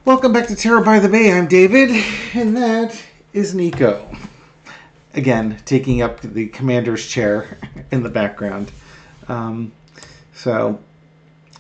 Welcome back to Terror by the Bay. I'm David, and that is Nico. Again, taking up the commander's chair in the background. So,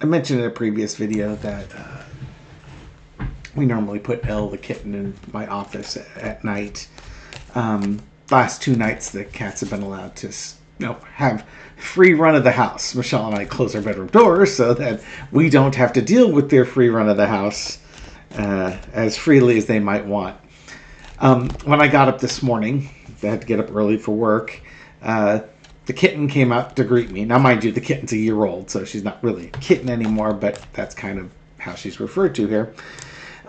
I mentioned in a previous video that we normally put Elle the kitten in my office at night. Last 2 nights, the cats have been allowed to have free run of the house. Michelle and I close our bedroom doors so that we don't have to deal with their free run of the house as freely as they might want. When I got up this morning, I had to get up early for work. The kitten came out to greet me. Now, mind you, the kitten's a year old, so she's not really a kitten anymore, but that's kind of how she's referred to here.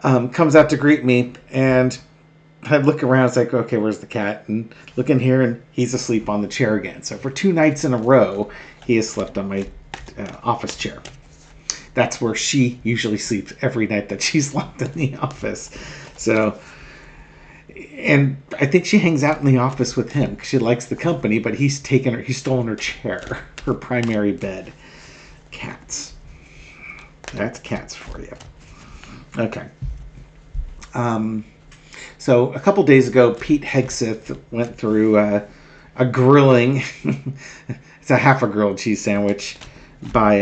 Comes out to greet me, and I look around, it's like, okay, where's the cat? And look in here, and he's asleep on the chair again. So for 2 nights in a row, he has slept on my office chair. That's where she usually sleeps every night that she's locked in the office. So, and I think she hangs out in the office with him because she likes the company, but he's stolen her chair, her primary bed. Cats. That's cats for you. Okay. So a couple days ago, Pete Hegseth went through a grilling. It's a half a grilled cheese sandwich by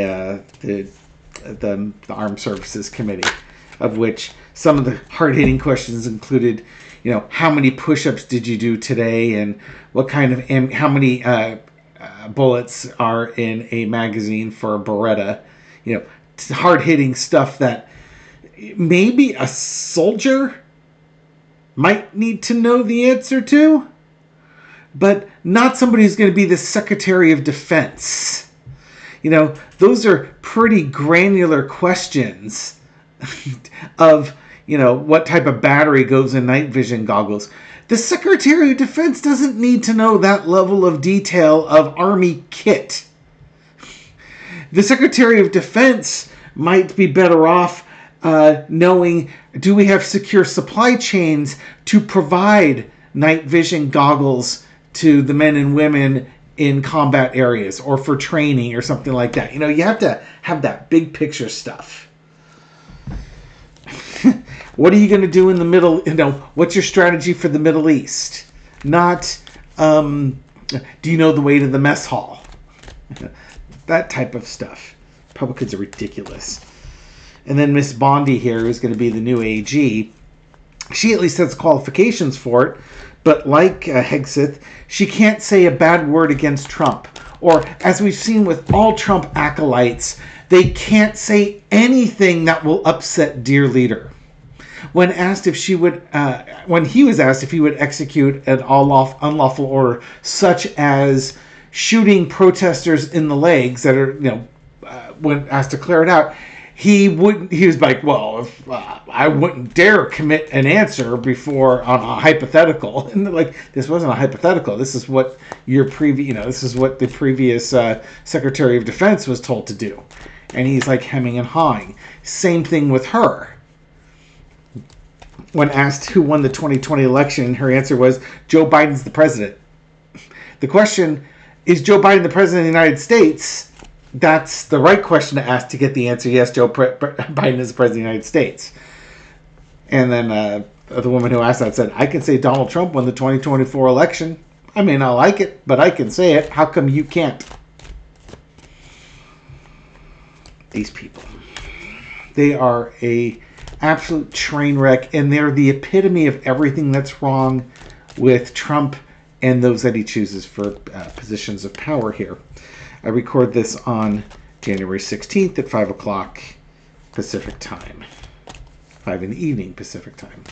the Armed Services Committee, of which some of the hard-hitting questions included, how many push-ups did you do today, and what kind of how many bullets are in a magazine for a Beretta. Hard-hitting stuff that maybe a soldier might need to know the answer to, but not somebody who's going to be the Secretary of Defense. Those are pretty granular questions of, what type of battery goes in night vision goggles. The Secretary of Defense doesn't need to know that level of detail of Army kit. The Secretary of Defense might be better off knowing, do we have secure supply chains to provide night vision goggles to the men and women in combat areas or for training or something like that. You have to have that big picture stuff. What are you going to do in the middle? What's your strategy for the Middle East? Not, do you know the way to the mess hall? That type of stuff. Republicans are ridiculous. And then Miss Bondi here, who's going to be the new AG, she at least has qualifications for it. But like Hegseth, she can't say a bad word against Trump. Or, as we've seen with all Trump acolytes, they can't say anything that will upset dear leader. When asked if she would, when he was asked if he would execute an unlawful order, such as shooting protesters in the legs that are, when asked to clear it out, he was like, well, I wouldn't dare commit an answer before on a hypothetical. And this wasn't a hypothetical. This is what this is what the previous Secretary of Defense was told to do. And he's like hemming and hawing. Same thing with her. When asked who won the 2020 election, her answer was, Joe Biden's the president. The question, is Joe Biden the president of the United States? That's the right question to ask to get the answer, yes, Joe Biden is the president of the United States. And then the woman who asked that said, I can say Donald Trump won the 2024 election. I may not like it, but I can say it. How come you can't? These people. They are a absolute train wreck, and they're the epitome of everything that's wrong with Trump and those that he chooses for positions of power here. I record this on January 16th at 5 o'clock Pacific time. 5 in the evening Pacific time.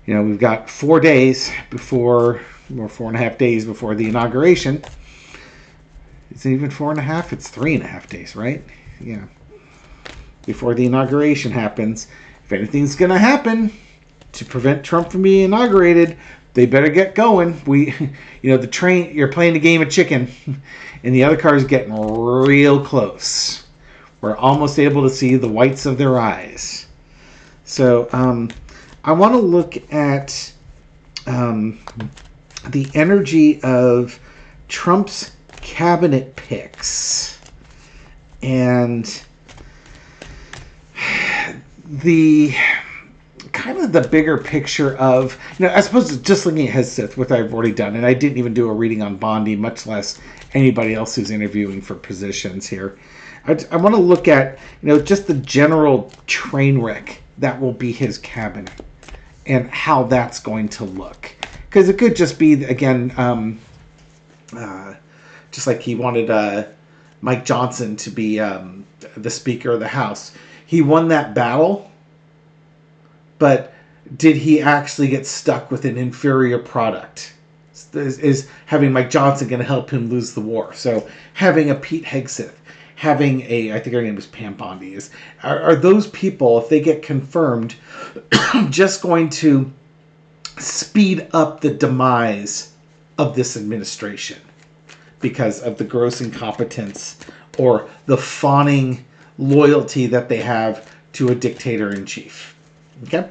We've got 4 days before, or 4.5 days before the inauguration. Is it even 4.5? It's 3.5 days, right? Yeah. Before the inauguration happens. If anything's going to happen to prevent Trump from being inaugurated, they better get going. The train, you're playing a game of chicken, and the other car is getting real close. We're almost able to see the whites of their eyes. So I want to look at the energy of Trump's cabinet picks. And the kind of the bigger picture of, as opposed to just looking at Hegseth, which I've already done, and I didn't even do a reading on Bondi, much less anybody else who's interviewing for positions here. I want to look at, just the general train wreck that will be his cabinet and how that's going to look. Because it could just be, again, just like he wanted Mike Johnson to be the Speaker of the House. He won that battle, but did he actually get stuck with an inferior product? Is having Mike Johnson going to help him lose the war? So having a Pete Hegseth, having I think her name was Pam Bondi, are those people, if they get confirmed, just going to speed up the demise of this administration because of the gross incompetence or the fawning loyalty that they have to a dictator-in-chief? Okay?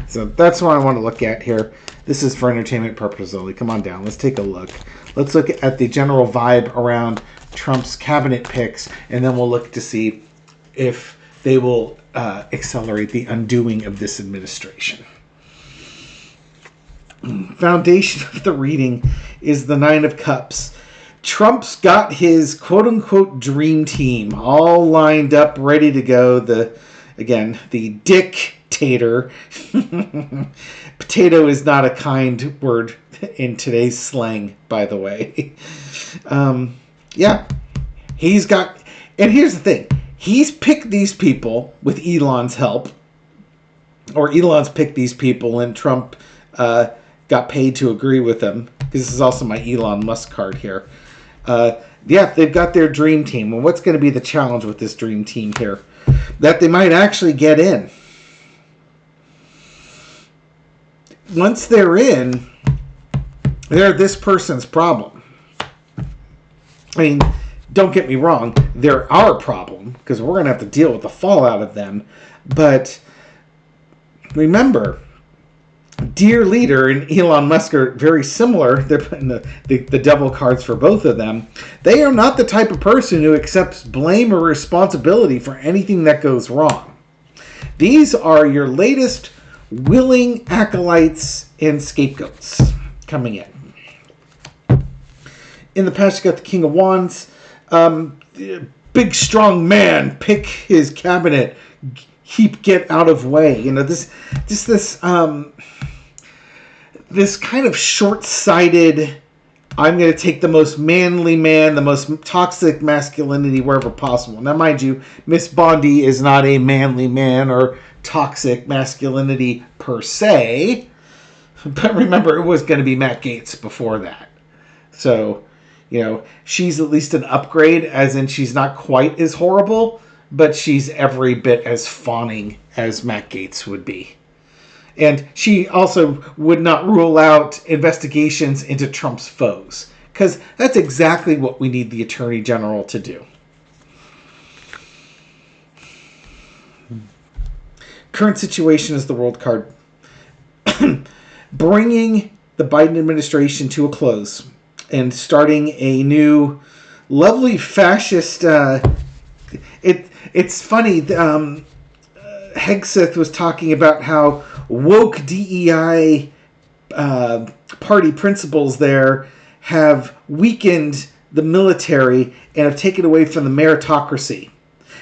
So that's what I want to look at here. This is for entertainment purposes only. Come on down. Let's take a look. Let's look at the general vibe around Trump's cabinet picks, and then we'll look to see if they will accelerate the undoing of this administration. Foundation of the reading is the Nine of Cups. Trump's got his quote-unquote dream team all lined up, ready to go. The dictator. Potato is not a kind word in today's slang, by the way. He's got... And here's the thing. He's picked these people with Elon's help. Or Elon's picked these people and Trump got paid to agree with them. Because this is also my Elon Musk card here. They've got their dream team. And what's going to be the challenge with this dream team here? That they might actually get in. Once they're in, they're this person's problem. I mean, don't get me wrong, they're our problem, because we're going to have to deal with the fallout of them. But remember, dear leader and Elon Musk are very similar. They're putting the devil cards for both of them. They are not the type of person who accepts blame or responsibility for anything that goes wrong. These are your latest willing acolytes and scapegoats coming in. In the past, you got the King of Wands. Big, strong man, pick his cabinet, get out of way. This kind of short-sighted, I'm going to take the most manly man, the most toxic masculinity wherever possible. Now, mind you, Miss Bondi is not a manly man or toxic masculinity per se. But remember, it was going to be Matt Gaetz before that. So, she's at least an upgrade, as in she's not quite as horrible, but she's every bit as fawning as Matt Gaetz would be. And she also would not rule out investigations into Trump's foes, because that's exactly what we need the Attorney General to do. Current situation is the World card. Bringing the Biden administration to a close and starting a new, lovely fascist... It's funny, Hegseth was talking about how woke DEI party principles there have weakened the military and have taken away from the meritocracy.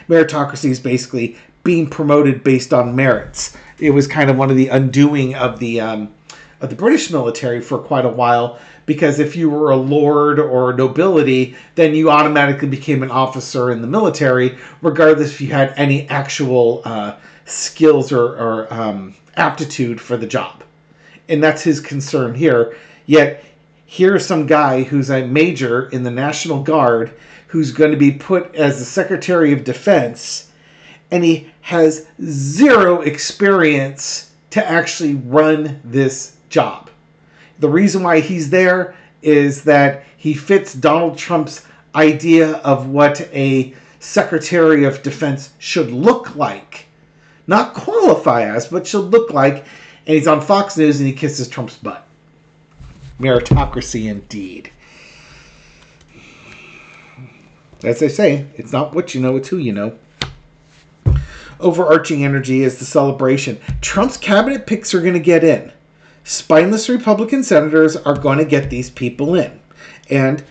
Meritocracy is basically being promoted based on merits. It was kind of one of the undoing of the British military for quite a while, because if you were a lord or a nobility, then you automatically became an officer in the military, regardless if you had any actual skills or aptitude for the job. And that's his concern here. Yet, here's some guy who's a major in the National Guard who's going to be put as the Secretary of Defense, and he has zero experience to actually run this job. The reason why he's there is that he fits Donald Trump's idea of what a Secretary of Defense should look like. Not qualify as, but should look like. And he's on Fox News and he kisses Trump's butt. Meritocracy indeed. As they say, it's not what you know, it's who you know. overarching energy is the celebration. Trump's cabinet picks are going to get in. Spineless Republican senators are going to get these people in. And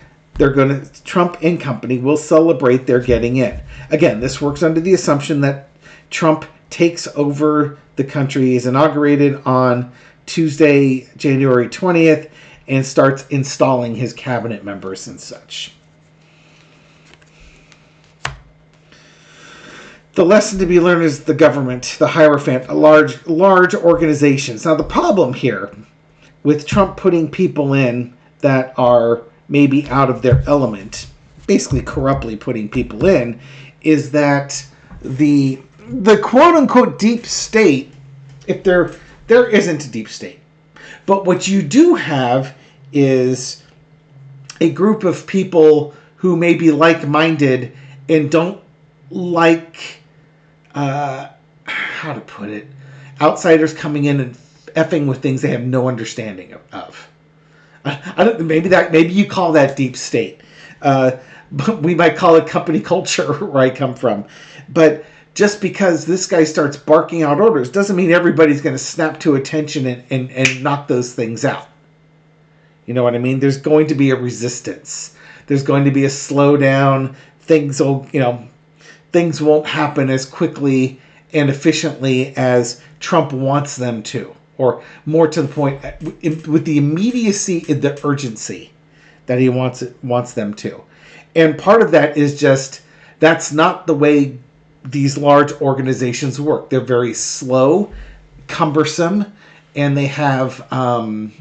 Trump and company will celebrate their getting in. Again, this works under the assumption that Trump takes over the country, is inaugurated on Tuesday, January 20th, and starts installing his cabinet members and such. The lesson to be learned is the government, the Hierophant, large organizations. Now, the problem here with Trump putting people in that are maybe out of their element, basically corruptly putting people in, is that the quote-unquote deep state, if there isn't a deep state. But what you do have is a group of people who may be like-minded and don't like, how to put it, outsiders coming in and effing with things they have no understanding of. I don't. Maybe you call that deep state. But we might call it company culture where I come from. But just because this guy starts barking out orders doesn't mean everybody's going to snap to attention and knock those things out. You know what I mean? There's going to be a resistance. There's going to be a slowdown. Things won't happen as quickly and efficiently as Trump wants them to. Or more to the point, with the immediacy and the urgency that he wants them to. And part of that is just, that's not the way these large organizations work. They're very slow, cumbersome, and they have, kind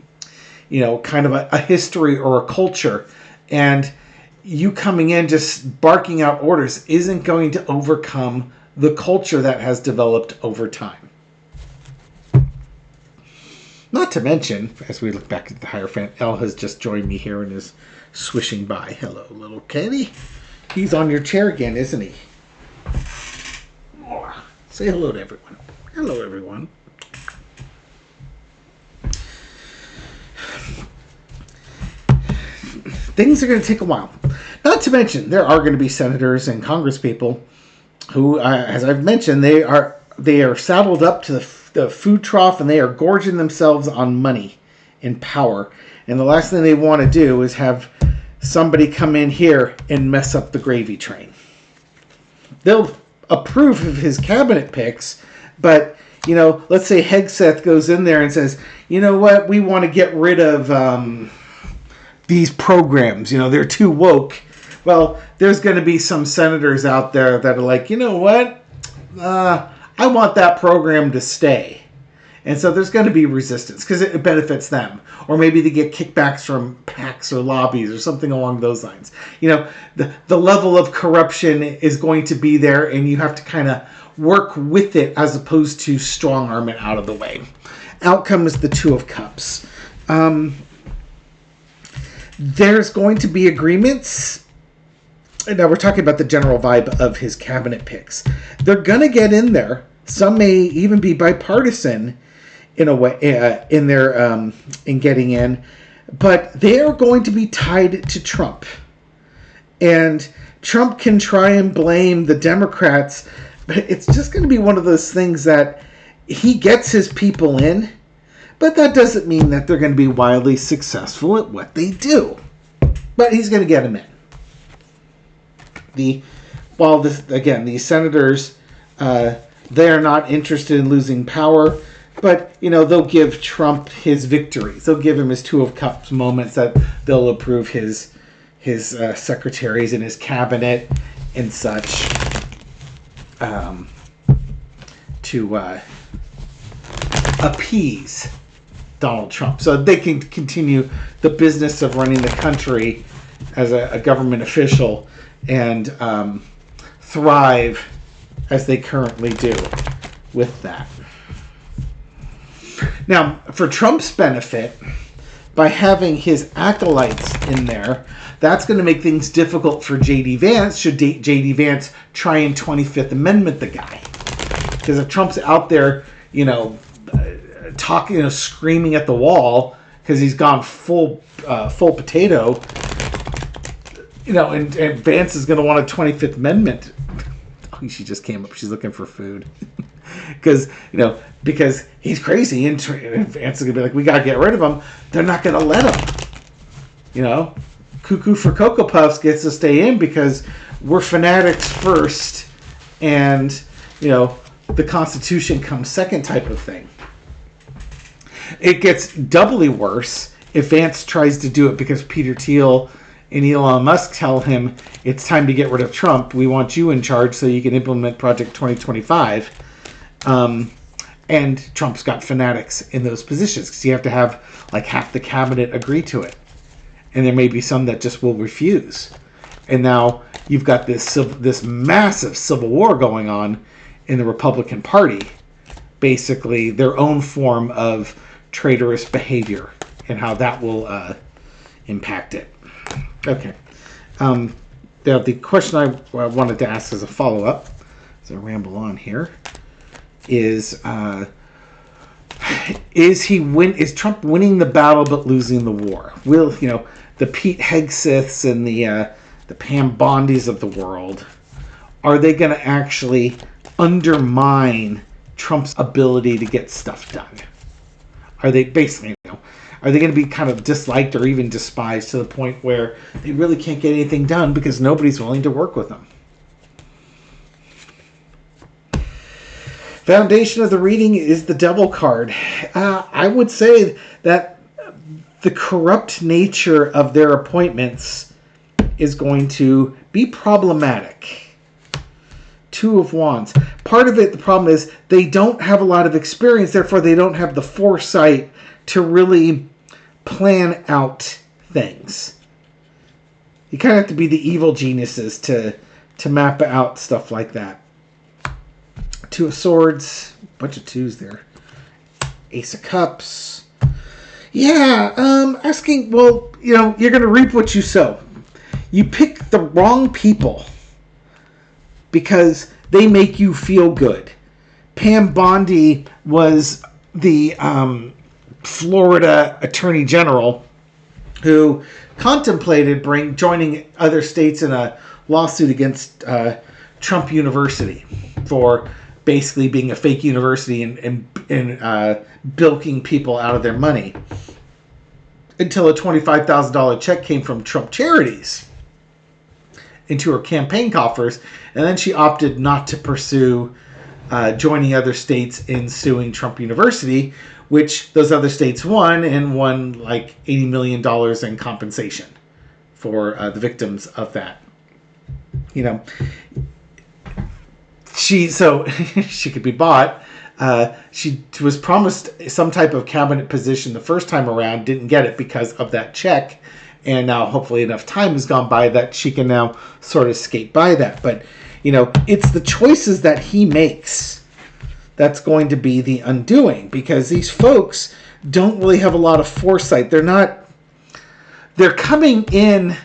of a history or a culture. And you coming in just barking out orders isn't going to overcome the culture that has developed over time. Not to mention, as we look back at the Hierophant, Elle has just joined me here and is swishing by. Hello, little kitty. He's on your chair again, isn't he? Say hello to everyone. Hello, everyone. Things are going to take a while. Not to mention, there are going to be senators and congresspeople who, as I've mentioned, they are saddled up to the food trough and they are gorging themselves on money and power. And the last thing they want to do is have somebody come in here and mess up the gravy train. They'll approve of his cabinet picks, but, let's say Hegseth goes in there and says, you know what, we want to get rid of these programs. They're too woke. Well, there's going to be some senators out there that are like, you know what, I want that program to stay. And so there's going to be resistance because it benefits them. Or maybe they get kickbacks from PACs or lobbies or something along those lines. The level of corruption is going to be there and you have to kind of work with it as opposed to strong arm it out of the way. Outcome is the Two of Cups. There's going to be agreements. Now we're talking about the general vibe of his cabinet picks. They're going to get in there. Some may even be bipartisan in a way in getting in, but they are going to be tied to Trump. And Trump can try and blame the Democrats, but it's just going to be one of those things that he gets his people in, but that doesn't mean that they're going to be wildly successful at what they do. But he's going to get them in. These senators, they're not interested in losing power, but, they'll give Trump his victories. They'll give him his Two of Cups moments that they'll approve his secretaries and his cabinet and such to appease Donald Trump. So they can continue the business of running the country as a government official and thrive as they currently do with that. Now, for Trump's benefit, by having his acolytes in there, that's going to make things difficult for J.D. Vance should J.D. Vance try and 25th Amendment the guy. Because if Trump's out there, talking, screaming at the wall because he's gone full potato, and Vance is going to want a 25th Amendment she just came up. She's looking for food. Because he's crazy, and Vance is going to be like, we got to get rid of him. They're not going to let him. Cuckoo for Cocoa Puffs gets to stay in because we're fanatics first, and, the Constitution comes second type of thing. It gets doubly worse if Vance tries to do it because Peter Thiel and Elon Musk tell him it's time to get rid of Trump. We want you in charge so you can implement Project 2025. And Trump's got fanatics in those positions because you have to have like half the cabinet agree to it. And there may be some that just will refuse. And now you've got this massive civil war going on in the Republican Party. Basically, their own form of traitorous behavior and how that will impact it. Okay. The question I wanted to ask as a follow-up, as I ramble on here, is Trump winning the battle but losing the war? Will the Pete Hegseths and the Pam Bondys of the world, are they going to actually undermine Trump's ability to get stuff done? Are they basically, are they going to be kind of disliked or even despised to the point where they really can't get anything done because nobody's willing to work with them? Foundation of the reading is the Devil card. I would say that the corrupt nature of their appointments is going to be problematic. Two of Wands. Part of it, the problem is they don't have a lot of experience, therefore they don't have the foresight to really plan out things. You kind of have to be the evil geniuses to map out stuff like that. Two of Swords, bunch of twos there. Ace of Cups. Yeah, asking, well, you're going to reap what you sow. You pick the wrong people because they make you feel good. Pam Bondi was the Florida Attorney General who contemplated joining other states in a lawsuit against Trump University for basically being a fake university and bilking people out of their money, until a $25,000 check came from Trump Charities into her campaign coffers, and then she opted not to pursue joining other states in suing Trump University, which those other states won like $80 million in compensation for the victims of that. She could be bought. She was promised some type of cabinet position the first time around, didn't get it because of that check, and now hopefully enough time has gone by that she can now sort of skate by that. But it's the choices that he makes that's going to be the undoing, because these folks don't really have a lot of foresight. They're coming in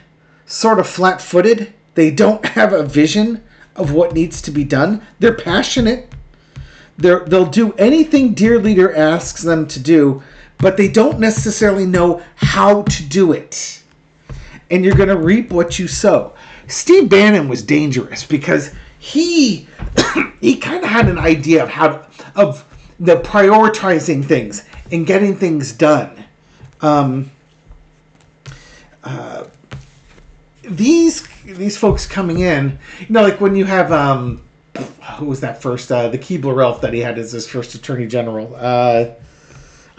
sort of flat-footed. They don't have a vision of what needs to be done. They're passionate. They'll do anything dear leader asks them to do, but they don't necessarily know how to do it. And you're going to reap what you sow. Steve Bannon was dangerous because he kind of had an idea of the prioritizing things and getting things done. These folks coming in, like when you have who was that first? The Keebler-Elf that he had as his first Attorney General. I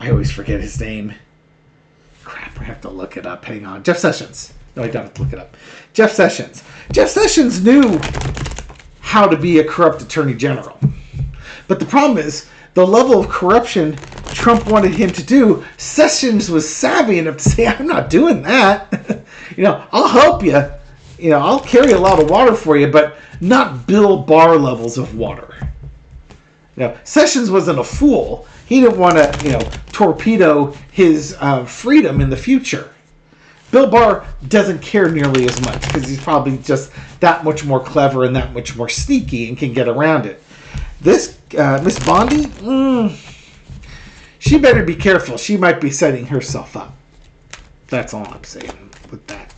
always forget his name. Crap, I have to look it up. Hang on. Jeff Sessions. No, I don't have to look it up. Jeff Sessions. Jeff Sessions knew how to be a corrupt Attorney General. But the problem is, the level of corruption Trump wanted him to do, Sessions was savvy enough to say, I'm not doing that. I'll help you. I'll carry a lot of water for you, but not Bill Barr levels of water. Sessions wasn't a fool. He didn't want to, torpedo his freedom in the future. Bill Barr doesn't care nearly as much because he's probably just that much more clever and that much more sneaky and can get around it. This Miss Bondi, she better be careful. She might be setting herself up. That's all I'm saying with that.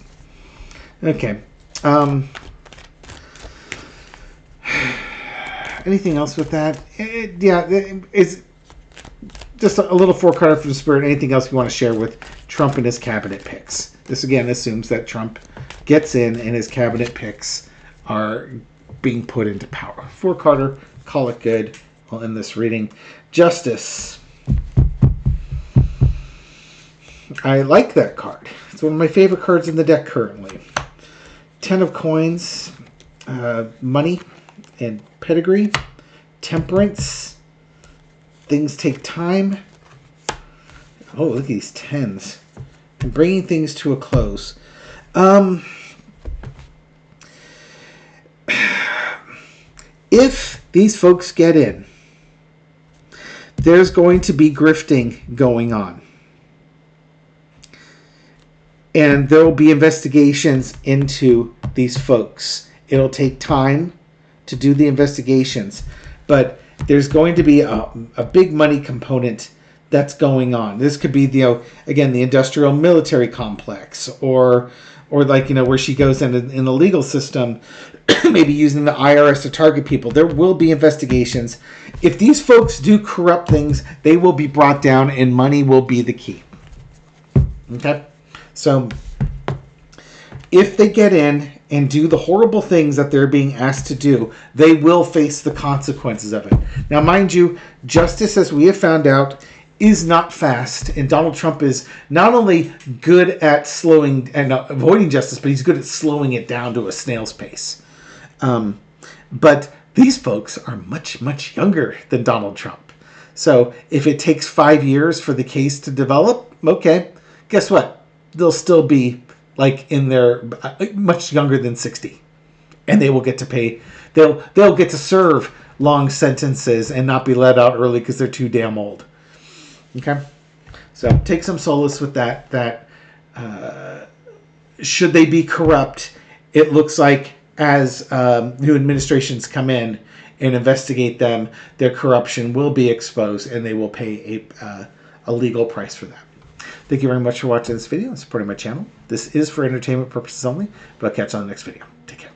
Okay. Anything else with that? It's just a little four-carder for the spirit. Anything else you want to share with Trump and his cabinet picks? This, again, assumes that Trump gets in and his cabinet picks are being put into power. Four-carder, call it good. I'll end this reading. Justice. I like that card. It's one of my favorite cards in the deck currently. 10 of coins, money and pedigree, temperance, things take time. Oh, look at these 10s. And bringing things to a close. If these folks get in, there's going to be grifting going on. And there will be investigations into these folks. It'll take time to do the investigations, but there's going to be a big money component that's going on. This could be the industrial military complex, or like, where she goes in the legal system, maybe using the IRS to target people. There will be investigations. If these folks do corrupt things, they will be brought down, and money will be the key. Okay? So, if they get in and do the horrible things that they're being asked to do, they will face the consequences of it. Now, mind you, justice, as we have found out, is not fast. And Donald Trump is not only good at slowing and avoiding justice, but he's good at slowing it down to a snail's pace. But these folks are much, much younger than Donald Trump. So, if it takes 5 years for the case to develop, okay, guess what? They'll still be like in their much younger than 60, and they will get to pay. They'll get to serve long sentences and not be let out early because they're too damn old. Okay, so take some solace with that. That should they be corrupt, it looks like as new administrations come in and investigate them, their corruption will be exposed, and they will pay a legal price for that. Thank you very much for watching this video and supporting my channel. This is for entertainment purposes only, but I'll catch you on the next video. Take care.